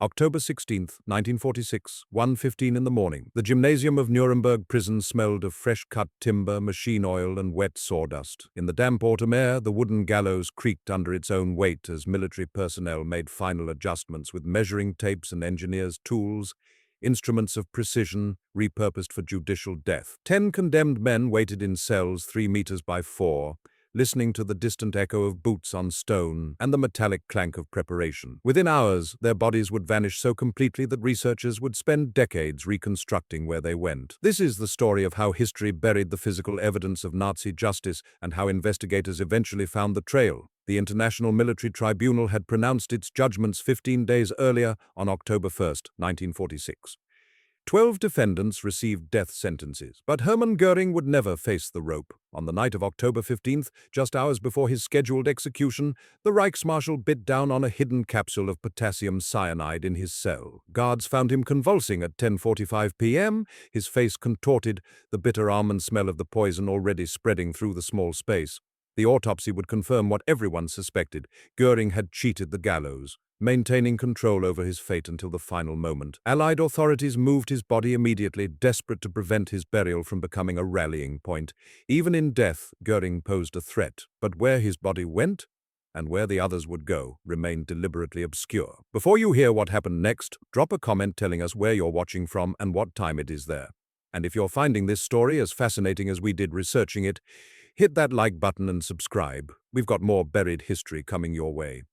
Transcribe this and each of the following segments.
October 16, 1946, 1:15 in the morning. The gymnasium of Nuremberg prison smelled of fresh-cut timber, machine oil, and wet sawdust. In the damp autumn air, the wooden gallows creaked under its own weight as military personnel made final adjustments with measuring tapes and engineers' tools, instruments of precision repurposed for judicial death. 10 condemned men waited in cells 3 meters by 4, listening to the distant echo of boots on stone and the metallic clank of preparation. Within hours, their bodies would vanish so completely that researchers would spend decades reconstructing where they went. This is the story of how history buried the physical evidence of Nazi justice and how investigators eventually found the trail. The International Military Tribunal had pronounced its judgments 15 days earlier on October 1, 1946. 12 defendants received death sentences, but Hermann Göring would never face the rope. On the night of October 15th, just hours before his scheduled execution, the Reichsmarshal bit down on a hidden capsule of potassium cyanide in his cell. Guards found him convulsing at 10:45 p.m., his face contorted, the bitter almond smell of the poison already spreading through the small space. The autopsy would confirm what everyone suspected. Göring had cheated the gallows, maintaining control over his fate until the final moment. Allied authorities moved his body immediately, desperate to prevent his burial from becoming a rallying point. Even in death, Göring posed a threat, but where his body went and where the others would go remained deliberately obscure. Before you hear what happened next, drop a comment telling us where you're watching from and what time it is there. And if you're finding this story as fascinating as we did researching it, hit that like button and subscribe. We've got more buried history coming your way.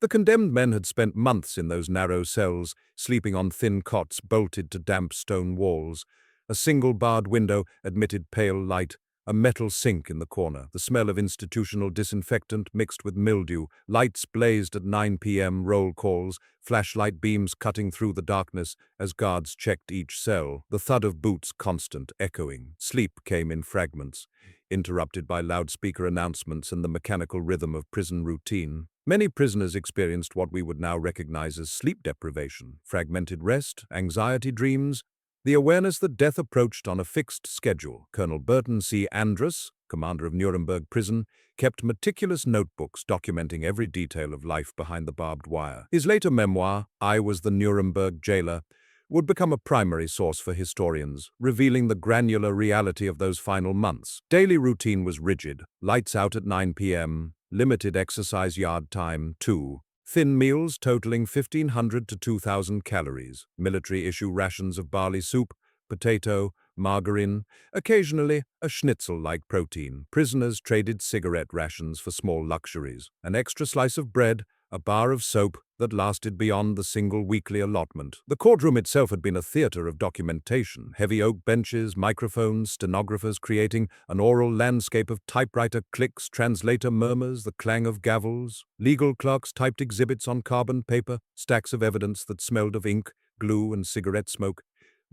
The condemned men had spent months in those narrow cells, sleeping on thin cots bolted to damp stone walls. A single barred window admitted pale light, a metal sink in the corner, the smell of institutional disinfectant mixed with mildew. Lights blazed at 9 p.m., roll calls, flashlight beams cutting through the darkness as guards checked each cell, the thud of boots constant, echoing. Sleep came in fragments, interrupted by loudspeaker announcements and the mechanical rhythm of prison routine. Many prisoners experienced what we would now recognize as sleep deprivation, fragmented rest, anxiety dreams, the awareness that death approached on a fixed schedule. Colonel Burton C. Andrus, commander of Nuremberg prison, kept meticulous notebooks documenting every detail of life behind the barbed wire. His later memoir, I Was the Nuremberg Jailer, would become a primary source for historians, revealing the granular reality of those final months. Daily routine was rigid, lights out at 9 p.m., limited exercise yard time, 2, thin meals totaling 1,500 to 2,000 calories, military-issue rations of barley soup, potato, margarine, occasionally a schnitzel-like protein. Prisoners traded cigarette rations for small luxuries, an extra slice of bread, a bar of soap that lasted beyond the single weekly allotment. The courtroom itself had been a theater of documentation, heavy oak benches, microphones, stenographers creating an oral landscape of typewriter clicks, translator murmurs, the clang of gavels. Legal clerks typed exhibits on carbon paper, stacks of evidence that smelled of ink, glue, and cigarette smoke.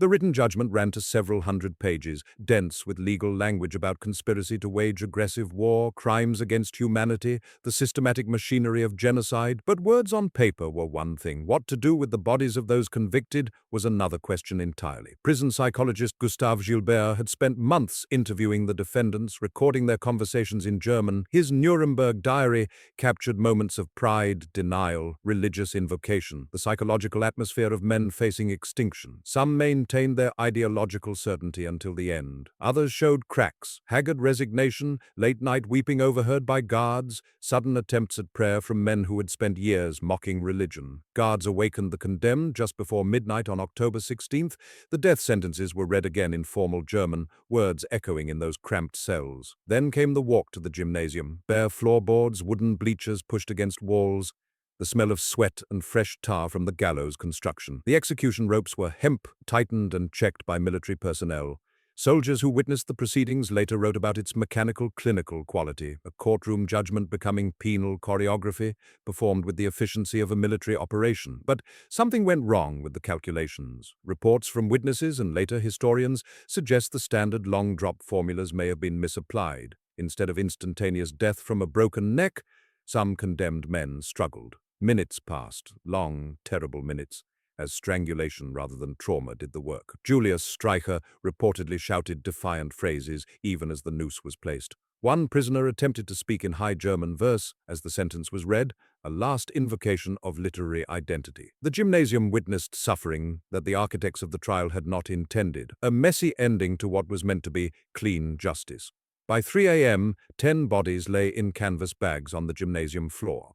The written judgment ran to several hundred pages, dense with legal language about conspiracy to wage aggressive war, crimes against humanity, the systematic machinery of genocide. But words on paper were one thing. What to do with the bodies of those convicted was another question entirely. Prison psychologist Gustav Gilbert had spent months interviewing the defendants, recording their conversations in German. His Nuremberg diary captured moments of pride, denial, religious invocation, the psychological atmosphere of men facing extinction. Some maintained their ideological certainty until the end. Others showed cracks, haggard resignation, late-night weeping overheard by guards, sudden attempts at prayer from men who had spent years mocking religion. Guards awakened the condemned just before midnight on October 16th. The death sentences were read again in formal German, words echoing in those cramped cells. Then came the walk to the gymnasium, bare floorboards, wooden bleachers pushed against walls, the smell of sweat and fresh tar from the gallows construction. The execution ropes were hemp, tightened and checked by military personnel. Soldiers who witnessed the proceedings later wrote about its mechanical, clinical quality, a courtroom judgment becoming penal choreography, performed with the efficiency of a military operation. But something went wrong with the calculations. Reports from witnesses and later historians suggest the standard long drop formulas may have been misapplied. Instead of instantaneous death from a broken neck, some condemned men struggled. Minutes passed, long, terrible minutes, as strangulation rather than trauma did the work. Julius Streicher reportedly shouted defiant phrases even as the noose was placed. One prisoner attempted to speak in High German verse as the sentence was read, a last invocation of literary identity. The gymnasium witnessed suffering that the architects of the trial had not intended, a messy ending to what was meant to be clean justice. By 3 a.m., 10 bodies lay in canvas bags on the gymnasium floor.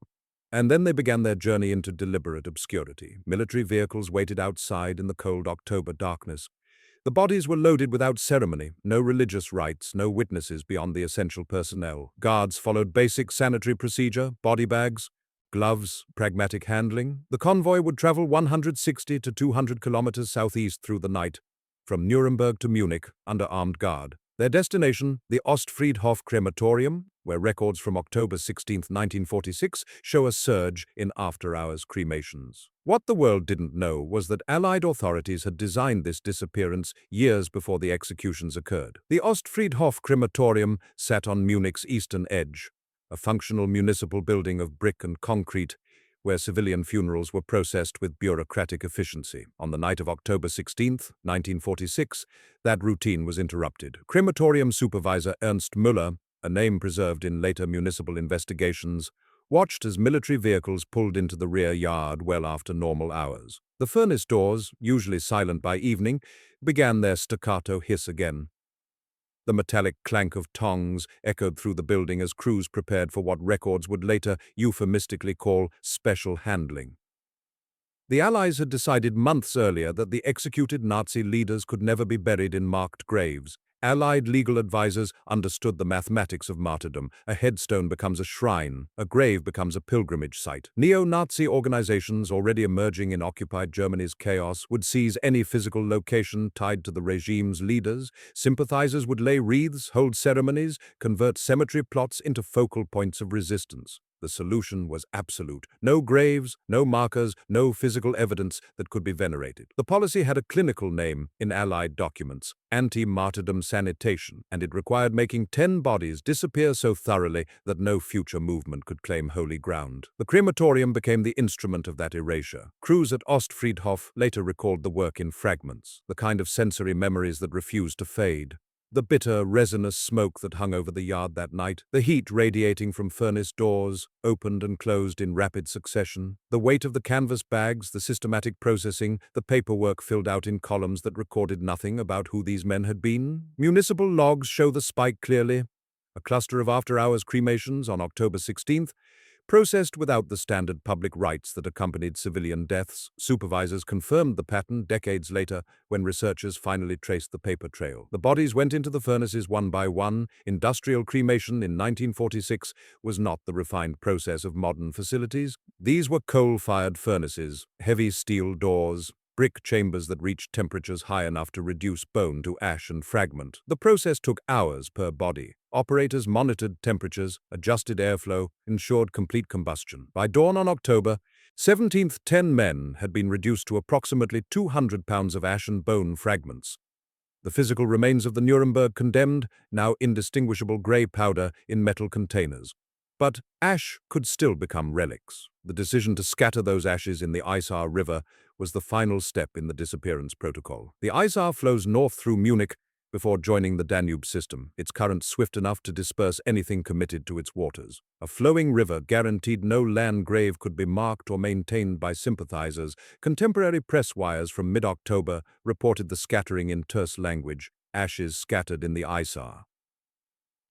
And then they began their journey into deliberate obscurity. Military vehicles waited outside in the cold October darkness. The bodies were loaded without ceremony, no religious rites, no witnesses beyond the essential personnel. Guards followed basic sanitary procedure, body bags, gloves, pragmatic handling. The convoy would travel 160 to 200 kilometers southeast through the night, from Nuremberg to Munich, under armed guard. Their destination, the Ostfriedhof crematorium, where records from October 16, 1946, show a surge in after-hours cremations. What the world didn't know was that Allied authorities had designed this disappearance years before the executions occurred. The Ostfriedhof crematorium sat on Munich's eastern edge, a functional municipal building of brick and concrete, where civilian funerals were processed with bureaucratic efficiency. On the night of October 16, 1946, that routine was interrupted. Crematorium supervisor Ernst Müller, a name preserved in later municipal investigations, watched as military vehicles pulled into the rear yard well after normal hours. The furnace doors, usually silent by evening, began their staccato hiss again. The metallic clank of tongs echoed through the building as crews prepared for what records would later euphemistically call special handling. The Allies had decided months earlier that the executed Nazi leaders could never be buried in marked graves. Allied legal advisors understood the mathematics of martyrdom. A headstone becomes a shrine, a grave becomes a pilgrimage site. Neo-Nazi organizations already emerging in occupied Germany's chaos would seize any physical location tied to the regime's leaders. Sympathizers would lay wreaths, hold ceremonies, convert cemetery plots into focal points of resistance. The solution was absolute. No graves, no markers, no physical evidence that could be venerated. The policy had a clinical name in Allied documents, anti-martyrdom sanitation, and it required making 10 bodies disappear so thoroughly that no future movement could claim holy ground. The crematorium became the instrument of that erasure. Crews at Ostfriedhof later recalled the work in fragments, the kind of sensory memories that refused to fade. The bitter, resinous smoke that hung over the yard that night, the heat radiating from furnace doors, opened and closed in rapid succession, the weight of the canvas bags, the systematic processing, the paperwork filled out in columns that recorded nothing about who these men had been. Municipal logs show the spike clearly. A cluster of after-hours cremations on October 16th, processed without the standard public rites that accompanied civilian deaths. Supervisors confirmed the pattern decades later when researchers finally traced the paper trail. The bodies went into the furnaces one by one. Industrial cremation in 1946 was not the refined process of modern facilities. These were coal-fired furnaces, heavy steel doors, brick chambers that reached temperatures high enough to reduce bone to ash and fragment. The process took hours per body. Operators monitored temperatures, adjusted airflow, ensured complete combustion. By dawn on October 17th, 10 men had been reduced to approximately 200 pounds of ash and bone fragments. The physical remains of the Nuremberg condemned, now indistinguishable grey powder in metal containers. But ash could still become relics. The decision to scatter those ashes in the Isar River was the final step in the disappearance protocol. The Isar flows north through Munich before joining the Danube system, its current swift enough to disperse anything committed to its waters. A flowing river guaranteed no land grave could be marked or maintained by sympathizers. Contemporary press wires from mid-October reported the scattering in terse language, ashes scattered in the Isar.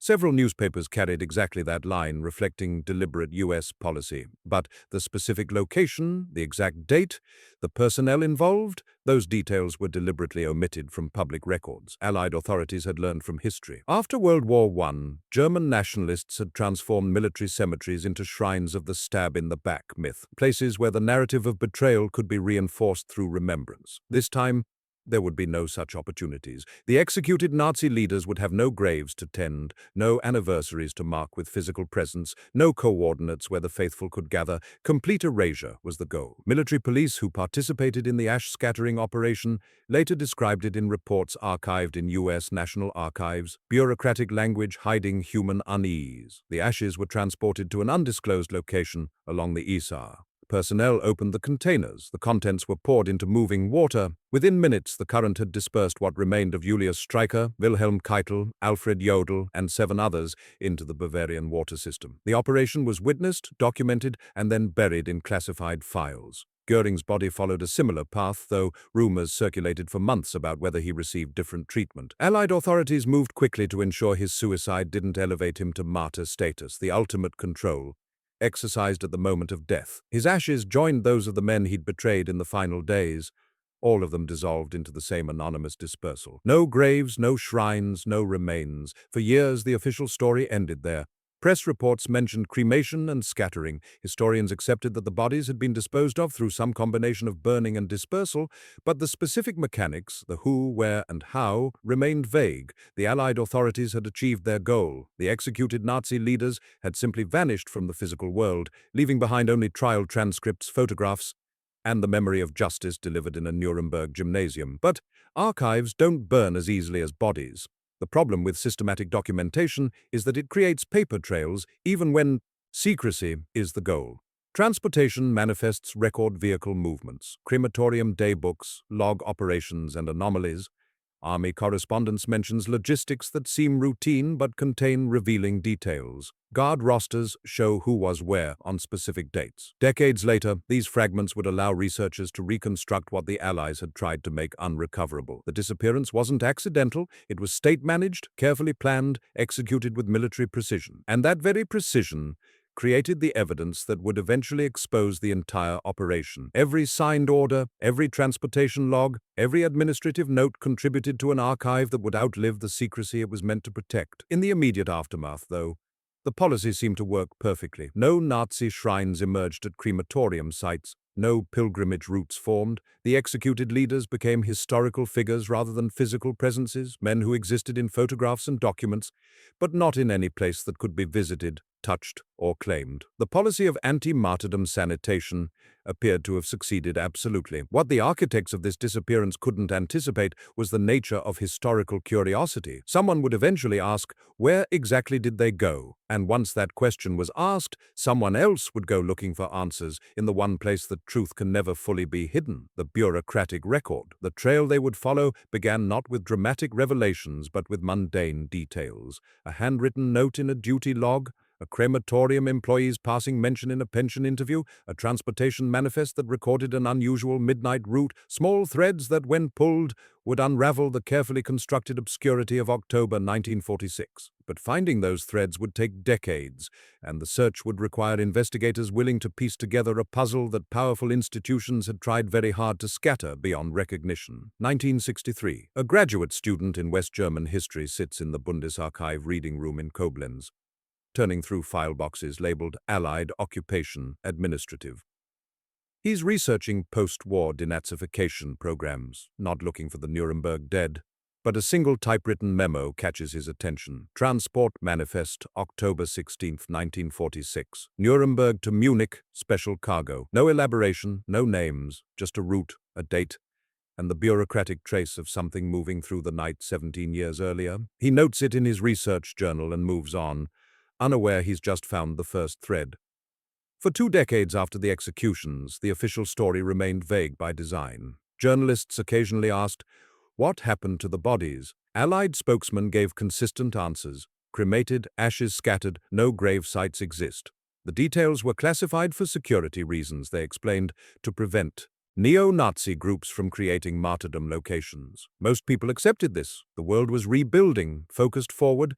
Several newspapers carried exactly that line, reflecting deliberate U.S. policy. But the specific location, the exact date, the personnel involved, those details were deliberately omitted from public records. Allied authorities had learned from history. After World War I, German nationalists had transformed military cemeteries into shrines of the stab-in-the-back myth, places where the narrative of betrayal could be reinforced through remembrance. This time, there would be no such opportunities. The executed Nazi leaders would have no graves to tend, no anniversaries to mark with physical presence, no coordinates where the faithful could gather. Complete erasure was the goal. Military police who participated in the ash scattering operation later described it in reports archived in U.S. National Archives. Bureaucratic language hiding human unease. The ashes were transported to an undisclosed location along the Isar. Personnel opened the containers. The contents were poured into moving water. Within minutes, the current had dispersed what remained of Julius Streicher, Wilhelm Keitel, Alfred Jodl, and 7 others into the Bavarian water system. The operation was witnessed, documented, and then buried in classified files. Goering's body followed a similar path, though rumors circulated for months about whether he received different treatment. Allied authorities moved quickly to ensure his suicide didn't elevate him to martyr status, the ultimate control exercised at the moment of death. His ashes joined those of the men he'd betrayed in the final days. All of them dissolved into the same anonymous dispersal. No graves, no shrines, no remains. For years, the official story ended there. Press reports mentioned cremation and scattering. Historians accepted that the bodies had been disposed of through some combination of burning and dispersal, but the specific mechanics, the who, where, and how, remained vague. The Allied authorities had achieved their goal. The executed Nazi leaders had simply vanished from the physical world, leaving behind only trial transcripts, photographs, and the memory of justice delivered in a Nuremberg gymnasium. But archives don't burn as easily as bodies. The problem with systematic documentation is that it creates paper trails even when secrecy is the goal. Transportation manifests record vehicle movements, crematorium daybooks, log operations and anomalies. Army correspondence mentions logistics that seem routine but contain revealing details. Guard rosters show who was where on specific dates. Decades later, these fragments would allow researchers to reconstruct what the Allies had tried to make unrecoverable. The disappearance wasn't accidental, it was state-managed, carefully planned, executed with military precision. And that very precision created the evidence that would eventually expose the entire operation. Every signed order, every transportation log, every administrative note contributed to an archive that would outlive the secrecy it was meant to protect. In the immediate aftermath, though, the policy seemed to work perfectly. No Nazi shrines emerged at crematorium sites. No pilgrimage routes formed. The executed leaders became historical figures rather than physical presences, men who existed in photographs and documents, but not in any place that could be visited, touched, or claimed. The policy of anti-martyrdom sanitation appeared to have succeeded absolutely. What the architects of this disappearance couldn't anticipate was the nature of historical curiosity. Someone would eventually ask, where exactly did they go? And once that question was asked, someone else would go looking for answers in the one place that truth can never fully be hidden, the bureaucratic record. The trail they would follow began not with dramatic revelations but with mundane details. A handwritten note in a duty log, a crematorium employee's passing mention in a pension interview, a transportation manifest that recorded an unusual midnight route, small threads that, when pulled, would unravel the carefully constructed obscurity of October 1946. But finding those threads would take decades, and the search would require investigators willing to piece together a puzzle that powerful institutions had tried very hard to scatter beyond recognition. 1963. A graduate student in West German history sits in the Bundesarchiv reading room in Koblenz, turning through file boxes labeled Allied Occupation Administrative. He's researching post-war denazification programs, not looking for the Nuremberg dead, but a single typewritten memo catches his attention. Transport Manifest, October 16, 1946. Nuremberg to Munich, special cargo. No elaboration, no names, just a route, a date, and the bureaucratic trace of something moving through the night 17 years earlier. He notes it in his research journal and moves on, unaware he's just found the first thread. For 2 decades after the executions, the official story remained vague by design. Journalists occasionally asked, what happened to the bodies? Allied spokesmen gave consistent answers. Cremated, ashes scattered, no grave sites exist. The details were classified for security reasons, they explained, to prevent neo-Nazi groups from creating martyrdom locations. Most people accepted this. The world was rebuilding, focused forward,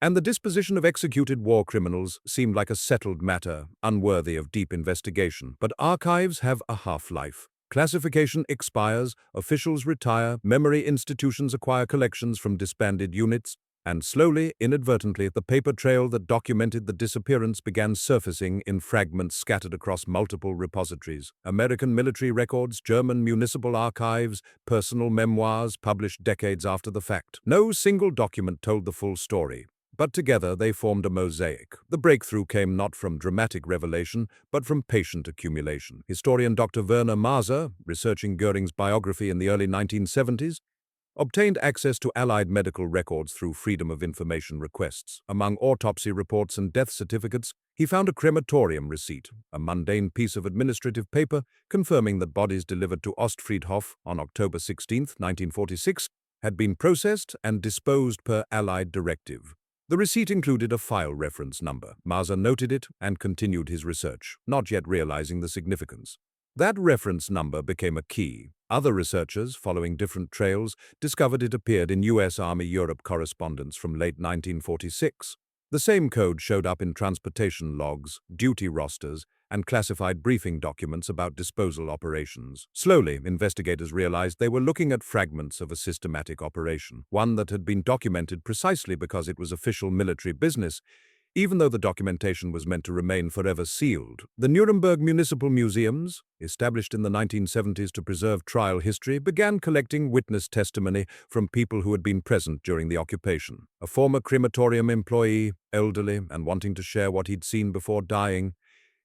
and the disposition of executed war criminals seemed like a settled matter, unworthy of deep investigation. But archives have a half-life. Classification expires, officials retire, memory institutions acquire collections from disbanded units, and slowly, inadvertently, the paper trail that documented the disappearance began surfacing in fragments scattered across multiple repositories. American military records, German municipal archives, personal memoirs published decades after the fact. No single document told the full story, but together they formed a mosaic. The breakthrough came not from dramatic revelation, but from patient accumulation. Historian Dr. Werner Maaser, researching Goering's biography in the early 1970s, obtained access to Allied medical records through Freedom of Information requests. Among autopsy reports and death certificates, he found a crematorium receipt, a mundane piece of administrative paper confirming that bodies delivered to Ostfriedhof on October 16, 1946, had been processed and disposed per Allied directive. The receipt included a file reference number. Maser noted it and continued his research, not yet realizing the significance. That reference number became a key. Other researchers, following different trails, discovered it appeared in U.S. Army Europe correspondence from late 1946. The same code showed up in transportation logs, duty rosters, and classified briefing documents about disposal operations. Slowly, investigators realized they were looking at fragments of a systematic operation, one that had been documented precisely because it was official military business, even though the documentation was meant to remain forever sealed. The Nuremberg Municipal Museums, established in the 1970s to preserve trial history, began collecting witness testimony from people who had been present during the occupation. A former crematorium employee, elderly and wanting to share what he'd seen before dying,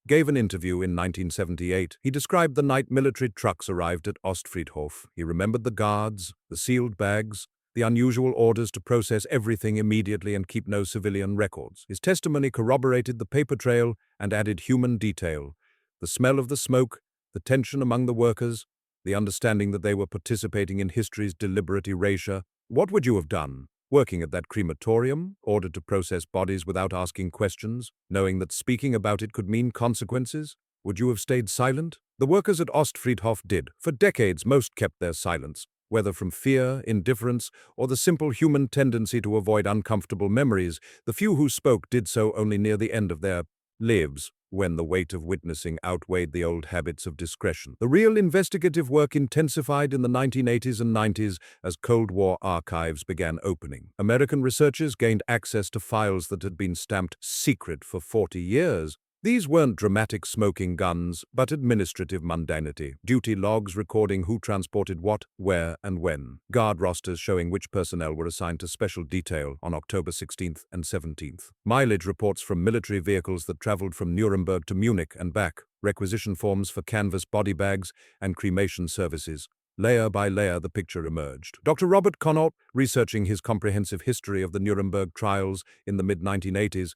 gave an interview in 1978. He described the night military trucks arrived at Ostfriedhof. He remembered the guards, the sealed bags, the unusual orders to process everything immediately and keep no civilian records. His testimony corroborated the paper trail and added human detail. The smell of the smoke, the tension among the workers, the understanding that they were participating in history's deliberate erasure. What would you have done? Working at that crematorium, ordered to process bodies without asking questions, knowing that speaking about it could mean consequences? Would you have stayed silent? The workers at Ostfriedhof did. For decades, most kept their silence, whether from fear, indifference, or the simple human tendency to avoid uncomfortable memories. The few who spoke did so only near the end of their lives, when the weight of witnessing outweighed the old habits of discretion. The real investigative work intensified in the 1980s and 90s as Cold War archives began opening. American researchers gained access to files that had been stamped secret for 40 years. These weren't dramatic smoking guns, but administrative mundanity. Duty logs recording who transported what, where, and when. Guard rosters showing which personnel were assigned to special detail on October 16th and 17th. Mileage reports from military vehicles that traveled from Nuremberg to Munich and back. Requisition forms for canvas body bags and cremation services. Layer by layer, the picture emerged. Dr. Robert Connaught, researching his comprehensive history of the Nuremberg trials in the mid-1980s,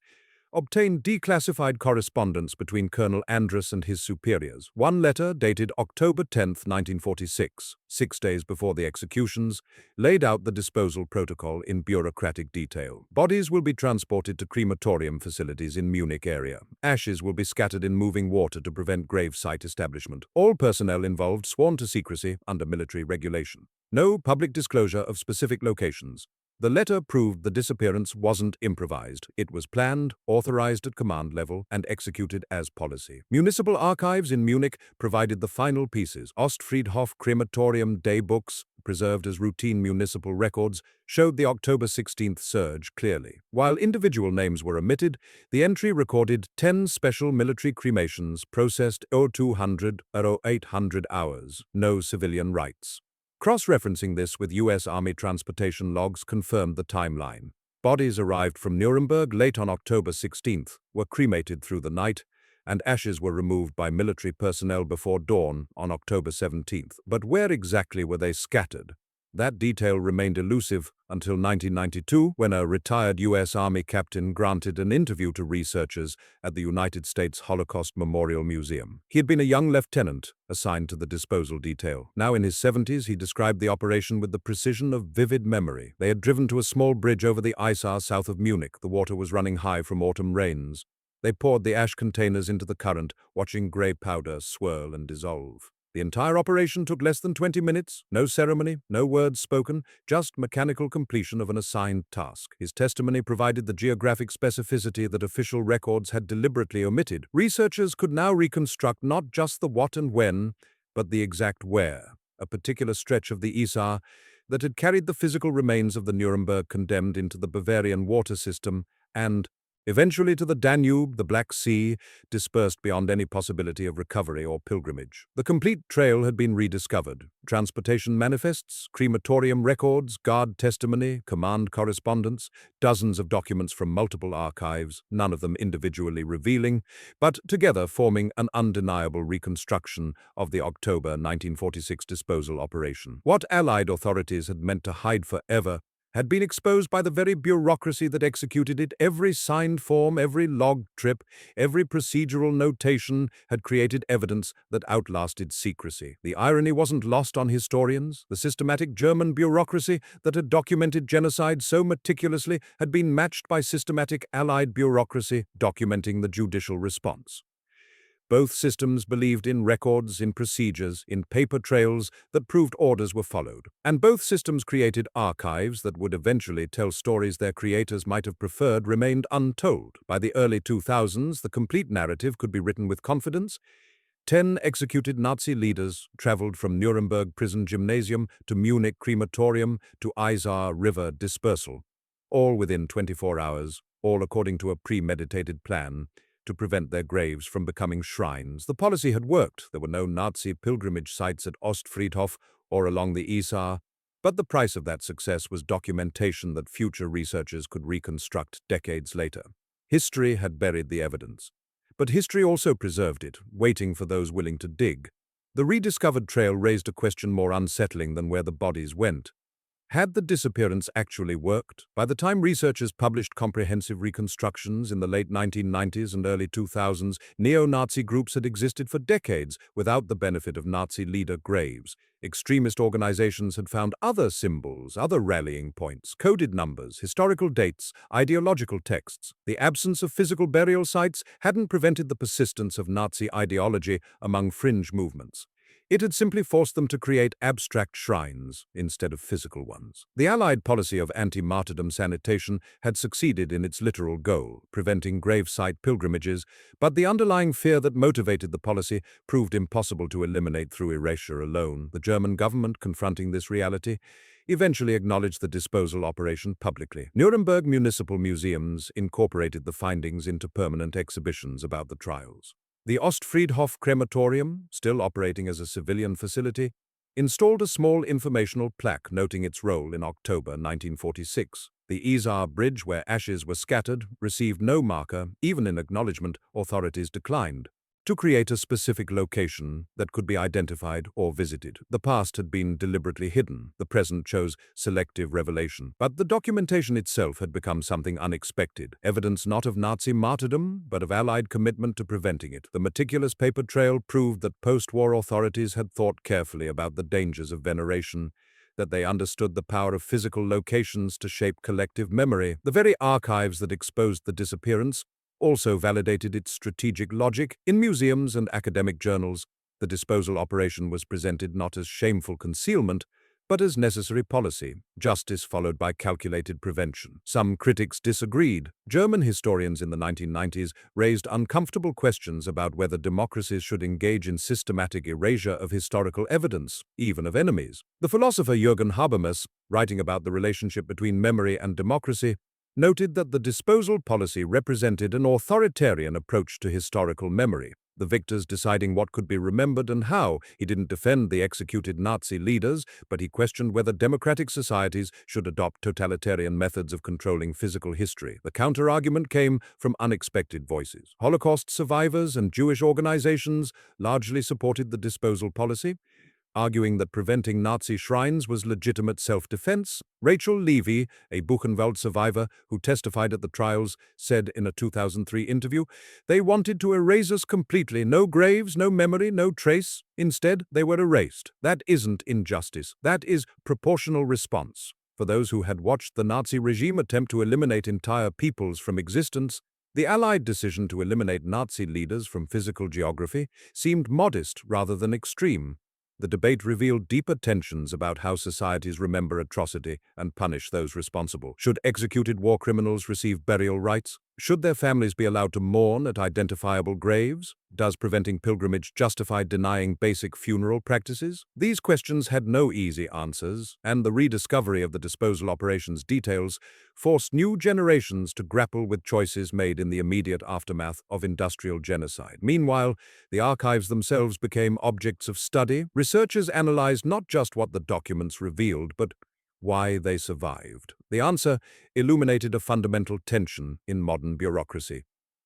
obtained declassified correspondence between Colonel Andrus and his superiors. One letter, dated October 10, 1946, 6 days before the executions, laid out the disposal protocol in bureaucratic detail. Bodies will be transported to crematorium facilities in Munich area. Ashes will be scattered in moving water to prevent gravesite establishment. All personnel involved sworn to secrecy under military regulation. No public disclosure of specific locations. The letter proved the disappearance wasn't improvised. It was planned, authorized at command level, and executed as policy. Municipal archives in Munich provided the final pieces. Ostfriedhof crematorium day books, preserved as routine municipal records, showed the October 16th surge clearly. While individual names were omitted, the entry recorded 10 special military cremations processed 0200 0800 hours. No civilian rights. Cross-referencing this with U.S. Army transportation logs confirmed the timeline. Bodies arrived from Nuremberg late on October 16th, were cremated through the night, and ashes were removed by military personnel before dawn on October 17th. But where exactly were they scattered? That detail remained elusive until 1992, when a retired U.S. Army captain granted an interview to researchers at the United States Holocaust Memorial Museum. He had been a young lieutenant assigned to the disposal detail. Now in his 70s, he described the operation with the precision of vivid memory. They had driven to a small bridge over the Isar south of Munich. The water was running high from autumn rains. They poured the ash containers into the current, watching gray powder swirl and dissolve. The entire operation took less than 20 minutes, no ceremony, no words spoken, just mechanical completion of an assigned task. His testimony provided the geographic specificity that official records had deliberately omitted. Researchers could now reconstruct not just the what and when, but the exact where. A particular stretch of the Isar that had carried the physical remains of the Nuremberg condemned into the Bavarian water system, and eventually to the Danube, the Black Sea, dispersed beyond any possibility of recovery or pilgrimage. The complete trail had been rediscovered. Transportation manifests, crematorium records, guard testimony, command correspondence, dozens of documents from multiple archives, none of them individually revealing, but together forming an undeniable reconstruction of the October 1946 disposal operation. What Allied authorities had meant to hide forever had been exposed by the very bureaucracy that executed it. Every signed form, every log trip, every procedural notation had created evidence that outlasted secrecy. The irony wasn't lost on historians. The systematic German bureaucracy that had documented genocide so meticulously had been matched by systematic Allied bureaucracy documenting the judicial response. Both systems believed in records, in procedures, in paper trails that proved orders were followed. And both systems created archives that would eventually tell stories their creators might have preferred remained untold. By the early 2000s, the complete narrative could be written with confidence. 10 executed Nazi leaders traveled from Nuremberg prison gymnasium to Munich crematorium to Isar River dispersal, all within 24 hours, all according to a premeditated plan to prevent their graves from becoming shrines. The policy had worked. There were no Nazi pilgrimage sites at Ostfriedhof or along the Isar, but the price of that success was documentation that future researchers could reconstruct decades later. History had buried the evidence, but history also preserved it, waiting for those willing to dig. The rediscovered trail raised a question more unsettling than where the bodies went. Had the disappearance actually worked? By the time researchers published comprehensive reconstructions in the late 1990s and early 2000s, neo-Nazi groups had existed for decades without the benefit of Nazi leader graves. Extremist organizations had found other symbols, other rallying points, coded numbers, historical dates, ideological texts. The absence of physical burial sites hadn't prevented the persistence of Nazi ideology among fringe movements. It had simply forced them to create abstract shrines instead of physical ones. The Allied policy of anti-martyrdom sanitation had succeeded in its literal goal, preventing gravesite pilgrimages, but the underlying fear that motivated the policy proved impossible to eliminate through erasure alone. The German government, confronting this reality, eventually acknowledged the disposal operation publicly. Nuremberg municipal museums incorporated the findings into permanent exhibitions about the trials. The Ostfriedhof crematorium, still operating as a civilian facility, installed a small informational plaque noting its role in October 1946. The Isar Bridge, where ashes were scattered, received no marker. Even in acknowledgement, authorities declined to create a specific location that could be identified or visited. The past had been deliberately hidden. The present chose selective revelation. But the documentation itself had become something unexpected, evidence not of Nazi martyrdom, but of Allied commitment to preventing it. The meticulous paper trail proved that post-war authorities had thought carefully about the dangers of veneration, that they understood the power of physical locations to shape collective memory. The very archives that exposed the disappearance also validated its strategic logic. In museums and academic journals, the disposal operation was presented not as shameful concealment, but as necessary policy, justice followed by calculated prevention. Some critics disagreed. German historians in the 1990s raised uncomfortable questions about whether democracies should engage in systematic erasure of historical evidence, even of enemies. The philosopher Jürgen Habermas, writing about the relationship between memory and democracy, noted that the disposal policy represented an authoritarian approach to historical memory, the victors deciding what could be remembered and how. He didn't defend the executed Nazi leaders, but he questioned whether democratic societies should adopt totalitarian methods of controlling physical history. The counter-argument came from unexpected voices. Holocaust survivors and Jewish organizations largely supported the disposal policy, arguing that preventing Nazi shrines was legitimate self-defense. Rachel Levy, a Buchenwald survivor who testified at the trials, said in a 2003 interview, "They wanted to erase us completely. No graves, no memory, no trace. Instead, they were erased. That isn't injustice. That is proportional response." For those who had watched the Nazi regime attempt to eliminate entire peoples from existence, the Allied decision to eliminate Nazi leaders from physical geography seemed modest rather than extreme. The debate revealed deeper tensions about how societies remember atrocity and punish those responsible. Should executed war criminals receive burial rights? Should their families be allowed to mourn at identifiable graves? Does preventing pilgrimage justify denying basic funeral practices? These questions had no easy answers, and the rediscovery of the disposal operations details forced new generations to grapple with choices made in the immediate aftermath of industrial genocide. Meanwhile, the archives themselves became objects of study. Researchers analyzed not just what the documents revealed, but why they survived. The answer illuminated a fundamental tension in modern bureaucracy.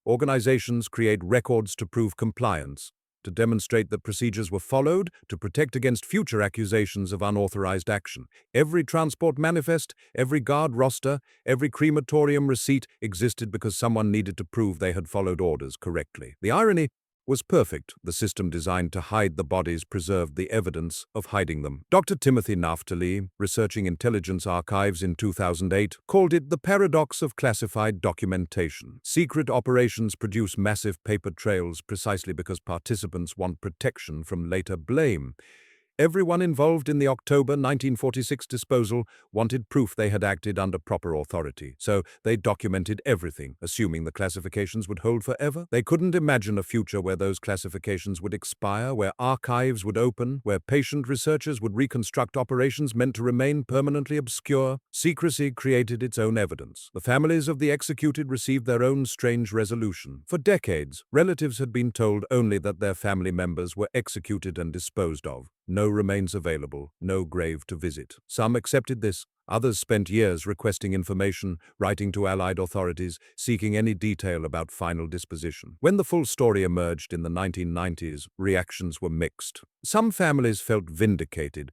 Organizations create records to prove compliance, to demonstrate that procedures were followed, to protect against future accusations of unauthorized action. Every transport manifest, every guard roster, every crematorium receipt existed because someone needed to prove they had followed orders correctly. The irony was perfect. The system designed to hide the bodies preserved the evidence of hiding them. Dr. Timothy Naftali, researching intelligence archives in 2008, called it the paradox of classified documentation. Secret operations produce massive paper trails precisely because participants want protection from later blame. Everyone involved in the October 1946 disposal wanted proof they had acted under proper authority, so they documented everything, assuming the classifications would hold forever. They couldn't imagine a future where those classifications would expire, where archives would open, where patient researchers would reconstruct operations meant to remain permanently obscure. Secrecy created its own evidence. The families of the executed received their own strange resolution. For decades, relatives had been told only that their family members were executed and disposed of. No remains available, no grave to visit. Some accepted this. Others spent years requesting information, writing to Allied authorities, seeking any detail about final disposition. When the full story emerged in the 1990s, reactions were mixed. Some families felt vindicated.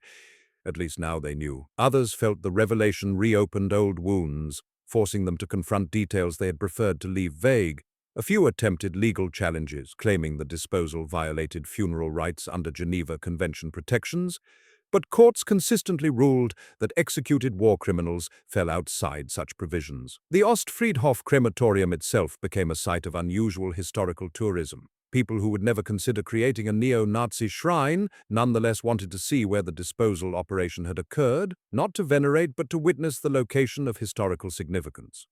At least now they knew. Others felt the revelation reopened old wounds, forcing them to confront details they had preferred to leave vague. A few attempted legal challenges, claiming the disposal violated funeral rights under Geneva Convention protections, but courts consistently ruled that executed war criminals fell outside such provisions. The Ostfriedhof crematorium itself became a site of unusual historical tourism. People who would never consider creating a neo-Nazi shrine nonetheless wanted to see where the disposal operation had occurred, not to venerate but to witness the location of historical significance.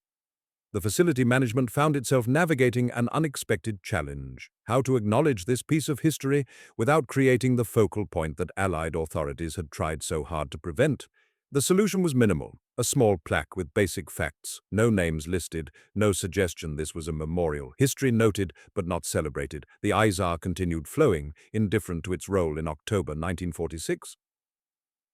The facility management found itself navigating an unexpected challenge: how to acknowledge this piece of history without creating the focal point that Allied authorities had tried so hard to prevent. The solution was minimal: a small plaque with basic facts, no names listed, no suggestion this was a memorial. History noted but not celebrated. The Isar continued flowing, indifferent to its role in October 1946.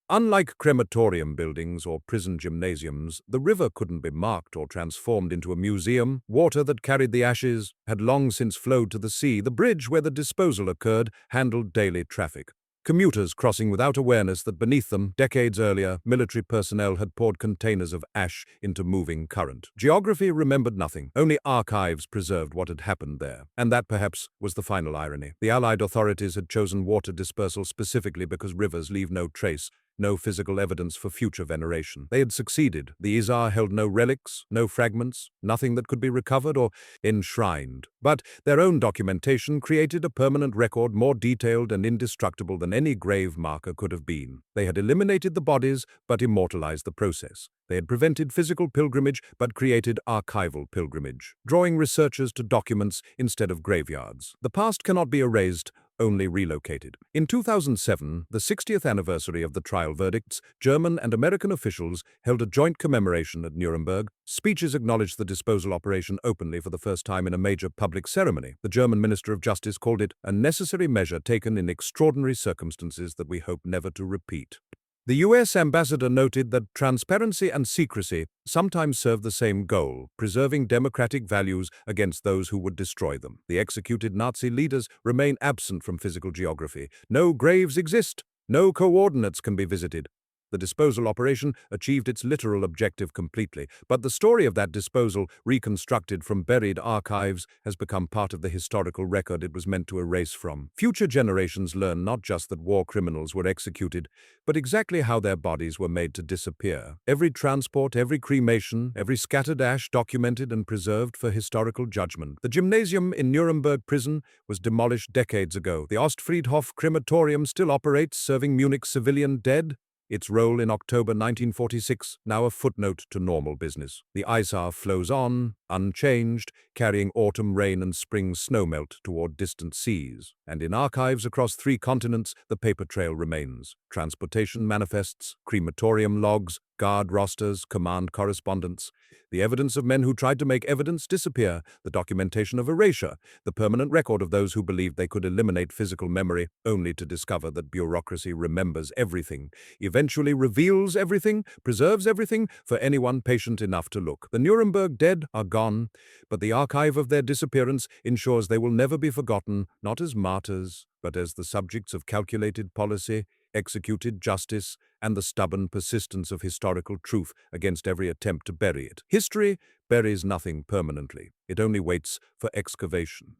Unlike crematorium buildings or prison gymnasiums, the river couldn't be marked or transformed into a museum. Water that carried the ashes had long since flowed to the sea. The bridge where the disposal occurred handled daily traffic. Commuters crossing without awareness that beneath them, decades earlier, military personnel had poured containers of ash into moving current. Geography remembered nothing. Only archives preserved what had happened there. And that, perhaps, was the final irony. The Allied authorities had chosen water dispersal specifically because rivers leave no trace, no physical evidence for future veneration. They had succeeded. The Isar held no relics, no fragments, nothing that could be recovered or enshrined. But their own documentation created a permanent record more detailed and indestructible than any grave marker could have been. They had eliminated the bodies, but immortalized the process. They had prevented physical pilgrimage, but created archival pilgrimage, drawing researchers to documents instead of graveyards. The past cannot be erased, only relocated. In 2007, the 60th anniversary of the trial verdicts, German and American officials held a joint commemoration at Nuremberg. Speeches acknowledged the disposal operation openly for the first time in a major public ceremony. The German Minister of Justice called it a necessary measure taken in extraordinary circumstances that we hope never to repeat. The U.S. ambassador noted that transparency and secrecy sometimes serve the same goal: preserving democratic values against those who would destroy them. The executed Nazi leaders remain absent from physical geography. No graves exist. No coordinates can be visited. The disposal operation achieved its literal objective completely, but the story of that disposal, reconstructed from buried archives, has become part of the historical record it was meant to erase from. Future generations learn not just that war criminals were executed, but exactly how their bodies were made to disappear. Every transport, every cremation, every scattered ash documented and preserved for historical judgment. The gymnasium in Nuremberg prison was demolished decades ago. The Ostfriedhof crematorium still operates, serving Munich civilian dead. its role in October 1946 now a footnote to normal business. The Isar flows on, unchanged, carrying autumn rain and spring snowmelt toward distant seas. And in archives across 3 continents, the paper trail remains. Transportation manifests, crematorium logs, guard rosters, command correspondence. The evidence of men who tried to make evidence disappear, the documentation of erasure, the permanent record of those who believed they could eliminate physical memory, only to discover that bureaucracy remembers everything, eventually reveals everything, preserves everything for anyone patient enough to look. The Nuremberg dead are gone, but the archive of their disappearance ensures they will never be forgotten, not as martyrs, but as the subjects of calculated policy, executed justice, and the stubborn persistence of historical truth against every attempt to bury it. History buries nothing permanently. It only waits for excavation.